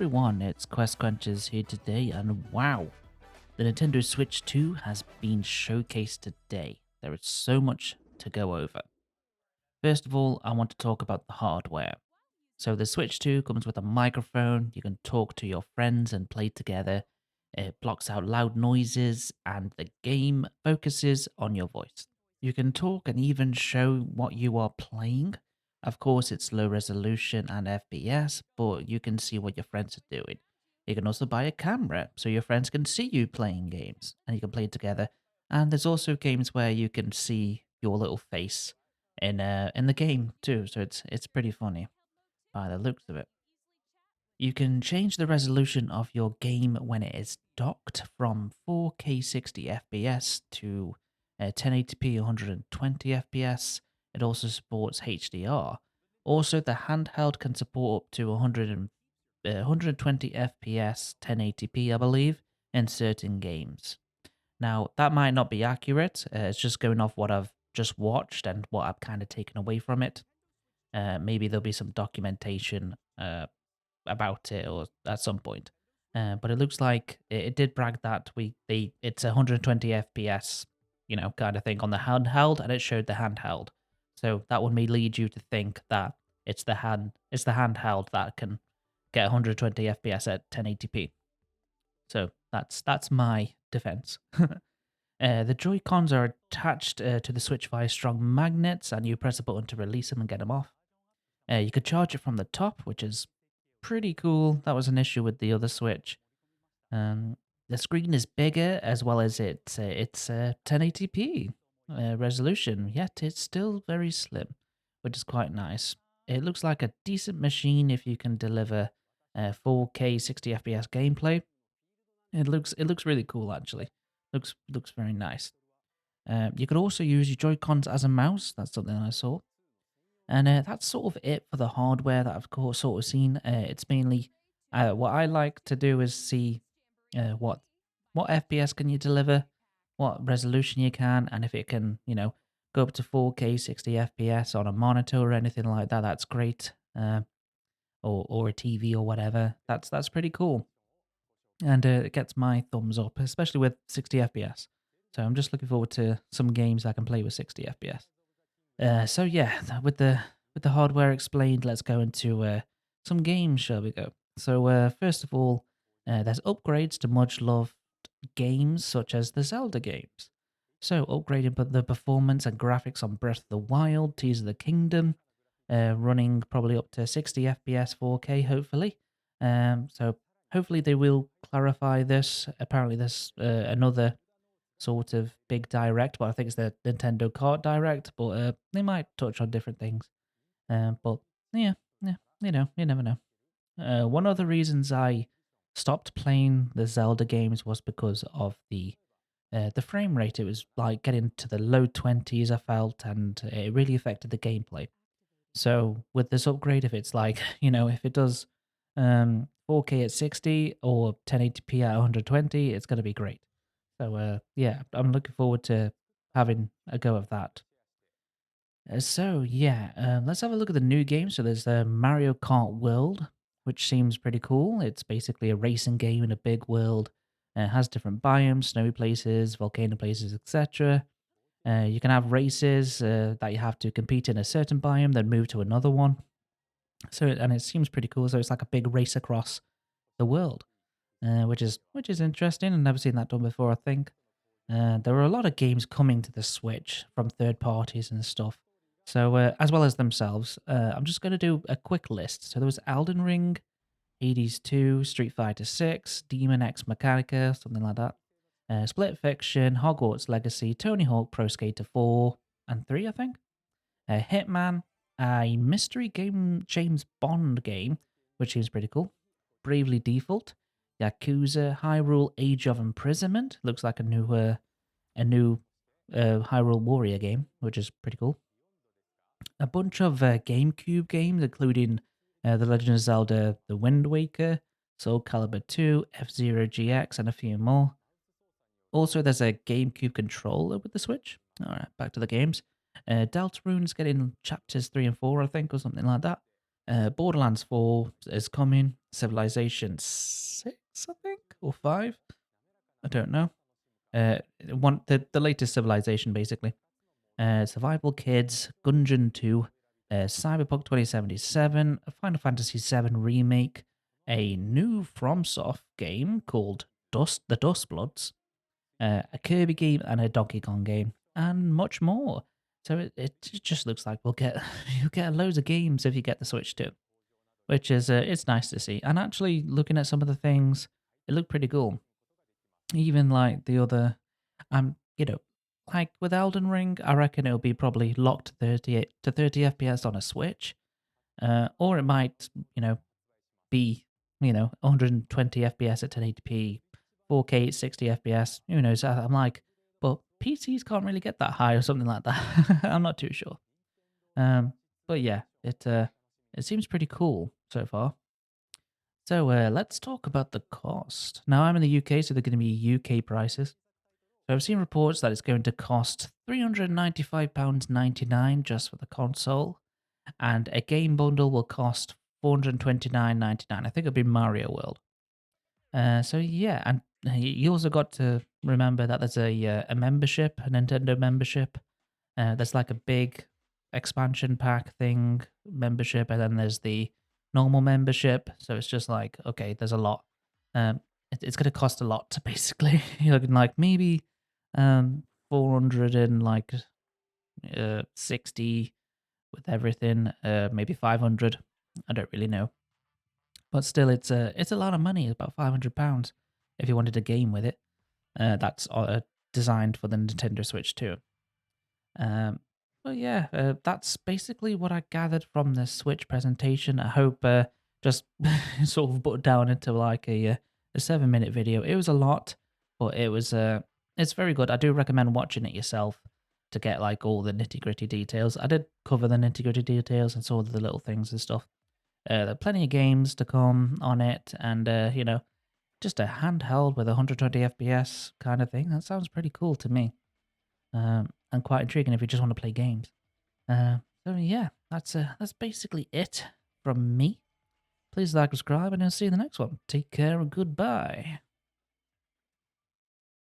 everyone, it's Quest Crunchers here today, and wow, the Nintendo Switch 2 has been showcased today. There is so much to go over. First of all, I want to talk about the hardware. So the Switch 2 comes with a microphone, you can talk to your friends and play together. It blocks out loud noises, and the game focuses on your voice. You can talk and even show what you are playing. Of course, it's low resolution and FPS, but you can see what your friends are doing. You can also buy a camera so your friends can see you playing games and you can play together. And there's also games where you can see your little face in the game too, so it's pretty funny by the looks of it. You can change the resolution of your game when it is docked from 4K 60 FPS to 1080p 120 FPS. It also supports HDR. Also, the handheld can support up to 120 FPS 1080p, I believe, in certain games. Now, that might not be accurate. It's just going off what I've just watched and what I've kind of taken away from it. Maybe there'll be some documentation about it or at some point. But it looks like it did brag that it's 120 FPS, kind of thing on the handheld, and it showed the handheld. So that would may lead you to think that it's the handheld that can get 120 FPS at 1080p. So that's my defense. The Joycons are attached to the Switch via strong magnets, and you press a button to release them and get them off. You could charge it from the top, which is pretty cool. That was an issue with the other Switch. Um, the screen is bigger, as well as it's 1080p resolution, yet it's still very slim, which is quite nice. It looks like a decent machine if you can deliver 4K 60 FPS gameplay. It looks really cool actually. Looks very nice. You could also use your Joy-Cons as a mouse. That's something I saw. And that's sort of it for the hardware that I've sort of seen. It's mainly what I like to do is see what FPS can you deliver, what resolution you can, and if it can, go up to 4K 60 FPS on a monitor or anything like that. That's great. Or a TV or whatever. That's pretty cool, and it gets my thumbs up, especially with 60 FPS. So I'm just looking forward to some games I can play with 60 FPS. So yeah, with the hardware explained, let's go into some games, shall we go? So first of all, there's upgrades to much loved games such as the Zelda games. So upgrading the performance and graphics on Breath of the Wild, Tears of the Kingdom, running probably up to 60 FPS 4K, hopefully. So hopefully they will clarify this. Apparently, there's another sort of big direct, but I think it's the Nintendo Kart Direct. But they might touch on different things. But yeah, yeah, you never know. One of the reasons I stopped playing the Zelda games was because of the frame rate. It was like getting to the low 20s, I felt, and it really affected the gameplay. So with this upgrade, if it's like, if it does 4K at 60 or 1080p at 120, it's going to be great. So yeah, I'm looking forward to having a go of that. So yeah, let's have a look at the new game. So there's the Mario Kart World, which seems pretty cool. It's basically a racing game in a big world. It has different biomes, snowy places, volcano places, etc. You can have races that you have to compete in a certain biome, then move to another one. So and it seems pretty cool. So it's like a big race across the world, which is interesting. I've never seen that done before. I think. There are a lot of games coming to the Switch from third parties and stuff. So, as well as themselves, I'm just going to do a quick list. So there was Elden Ring, Hades 2, Street Fighter 6, Demon X Mechanica, something like that. Split Fiction, Hogwarts Legacy, Tony Hawk Pro Skater 4 and 3, I think. Hitman, a mystery game, James Bond game, which seems pretty cool. Bravely Default, Yakuza, Hyrule Age of Imprisonment, looks like a new Hyrule Warrior game, which is pretty cool. A bunch of GameCube games, including The Legend of Zelda: The Wind Waker, Soul Calibur 2, F-Zero GX, and a few more. Also, there's a GameCube controller with the Switch. All right, back to the games. Deltarune's getting chapters 3 and 4, I think, or something like that. Borderlands 4 is coming. Civilization 6, I think, or 5. I don't know. The latest Civilization, basically. Survival Kids, Gungeon 2, Cyberpunk 2077, a Final Fantasy 7 remake, a new FromSoft game called The Dustbloods, a Kirby game, and a Donkey Kong game, and much more. So it just looks like we'll get you'll get loads of games if you get the Switch too, which is it's nice to see. And actually, looking at some of the things, it looked pretty cool. Even like the other, you know, like with Elden Ring, I reckon it'll be probably locked to 38 to 30 FPS on a Switch, or it might, be 120 FPS at 1080p, 4K at 60 FPS. Who knows? I'm like, but PCs can't really get that high or something like that. I'm not too sure. Um, but yeah, it seems pretty cool so far. So let's talk about the cost. Now I'm in the UK, so they're going to be UK prices. So I've seen reports that it's going to cost £395.99 just for the console, and a game bundle will cost £429.99. I think it'll be Mario World. So yeah, and you also got to remember that there's a membership, a Nintendo membership. There's like a big expansion pack thing membership, and then there's the normal membership. So it's just like, okay, there's a lot. It's going to cost a lot to basically. You're looking like maybe 400 and like 60 with everything. Maybe 500. I don't really know, but still, it's a lot of money. It's about £500 if you wanted a game with it. That's designed for the Nintendo Switch too. Um, but yeah, that's basically what I gathered from the Switch presentation. I hope just sort of put down into like a 7-minute video. It was a lot, but it's very good. I do recommend watching it yourself to get like all the nitty gritty details. I did cover the nitty gritty details and saw the little things and stuff. There are plenty of games to come on it, and just a handheld with 120 FPS kind of thing. That sounds pretty cool to me, and quite intriguing if you just want to play games. So yeah, that's basically it from me. Please like, subscribe, and I'll see you in the next one. Take care and goodbye.